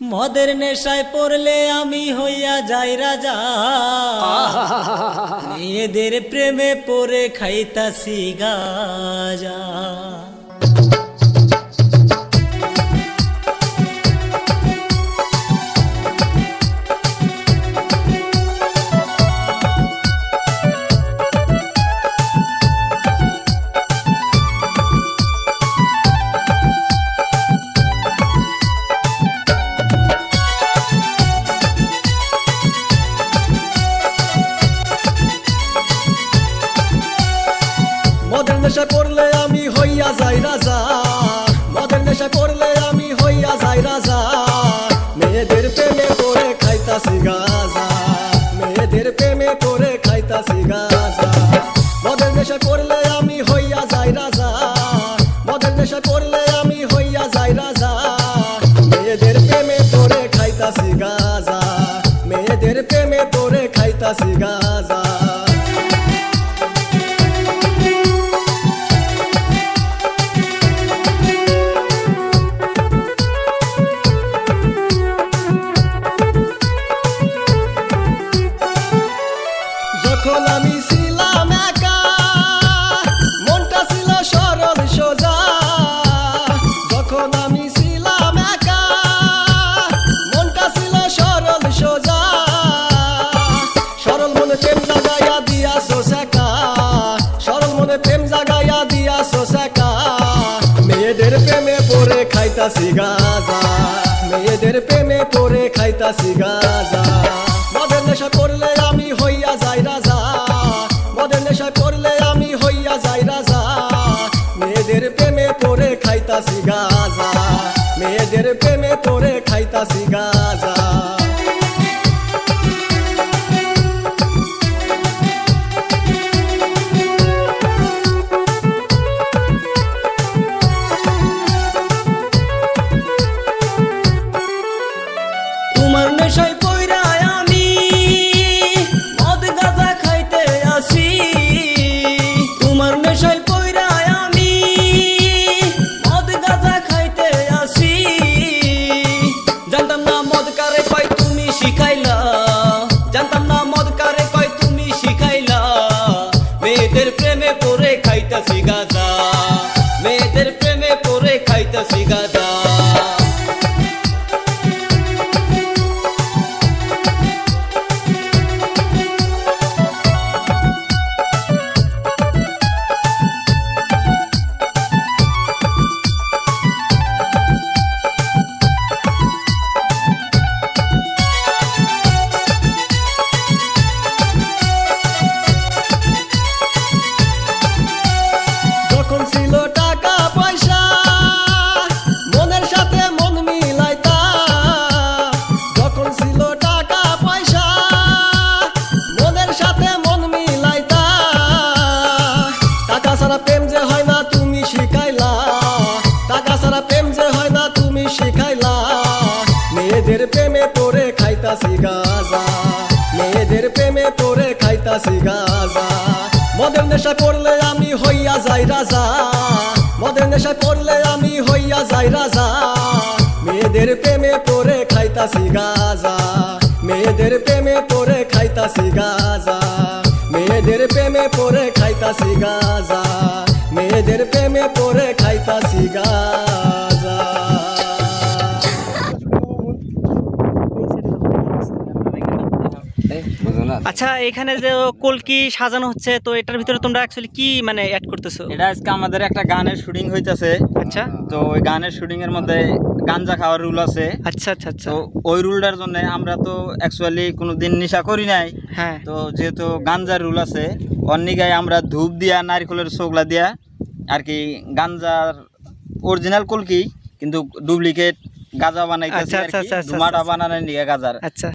মদের নেশায় পড়লে আমি হইয়া যাই রাজা, মেয়েদের প্রেমে পড়ে খাইতাছি গাজা। মদের নেশায় পড়লে আমি হইয়া যাই রাজা, মদের নেশায় পড়লে আমি হইয়া যাই রাজা। মেয়েদের প্রেমে পড়ে খাইতাছি গাজা, মেয়েদের প্রেমে পড়ে খাইতাছি গাজা। মদের নেশায় পড়লে আমি হইয়া যাই রাজা, মদের নেশায় পড়লে আমি হইয়া যাই রাজা। মেয়েদের প্রেমে পড়ে খাইতাছি গাজা, মেয়েদের প্রেমে পড়ে খাইতাছি গাজা। যখন আমি ছিলাম একা, মনটা ছিল সরল সোজা। যখন আমি ছিলাম একা, মনটা ছিল সরল সোজা। সরল মনে প্রেম জাগাইয়া দিয়াছো শেখা, সরল মনে প্রেম জাগাইয়া দিয়াছো শেখা। মেয়েদের প্রেমে পড়ে খাইতাছি গাজা, মেয়েদের প্রেমে পড়ে খাইতাছি গাজা। মদের নেশা করলে আমি হইয়া যাই রাজা, মদের নেশা করলে আমি হইয়া যাই রাজা। মেয়েদের প্রেমে পড়ে খাইতাছি গাজা, মেয়েদের প্রেমে পড়ে খাইতাছি গাজা। তোমার নেশায় পইরা আমি মদ গাঁজা খাইতে আসি, তোমার নেশায় পইরা আমি মদ গাঁজা খাইতে আসি। জানতাম না মদ কারে কয় তুমি শিখাইলা, জানতাম না মদ কারে কয় তুমি শিখাইলা। মেয়েদের প্রেমে পড়ে খাইতাছি গাঁজা, মেয়েদের প্রেমে পড়ে খাইতাছি গাঁজা। যখন ছিল টাকা পয়সা, মনের সাথে মন মিলাইতা। যখন ছিল টাকা পয়সা, মনের সাথে মন মিলাইতা। টাকা ছাড়া প্রেম যে হয় না তুমি শিখাইলা, টাকা ছাড়া প্রেম যে হয় না তুমি শিখাইলা। মেয়েদের প্রেমে পড়ে খাইতাছি গাজা, মেয়েদের প্রেমে পড়ে খাইতাছি গাজা। মদের নেশা পড়লে আমি হইয়া যাই রাজা, মদের নেশা পড়লে আমি হইয়া যাই রাজা। মেয়েদের প্রেমে পড়ে খাইতাছি গাজা, মেয়েদের প্রেমে পড়ে খাইতাছি গাজা। মেয়েদের প্রেমে পড়ে খাইতাছি গাজা, মেয়েদের প্রেমে পড়ে খাইতাছি গাজা। আচ্ছা, এখানে যে কলকি সাজানো হচ্ছে, তো এটার ভিতরে তোমরা অ্যাকচুয়ালি কি মানে অ্যাড করতেছো? এটা আজকে আমাদের একটা গানের শুটিং হইতাছে। আচ্ছা, তো ওই গানের শুটিং এর মধ্যে গাঞ্জা খাওয়ার রুল আছে। আচ্ছা আচ্ছা আচ্ছা। তো ওই রুলটার জন্য আমরা তো অ্যাকচুয়ালি কোনোদিন নেশা করি নাই। হ্যাঁ, তো যেহেতু গাঞ্জার রুল আছে, অন্য গায়ে আমরা ধূপ দিয়া নারকেলের ছোকলা দিয়া আর কি গাঞ্জার অরিজিনাল কলকি কিন্তু ডুপ্লিকেট গাঁজা বানাইতেছি, আচ্ছা, আচ্ছা, আচ্ছা, ধুমাটা আচ্ছা। বানানোর নিয়ে গাঁজার। আচ্ছা।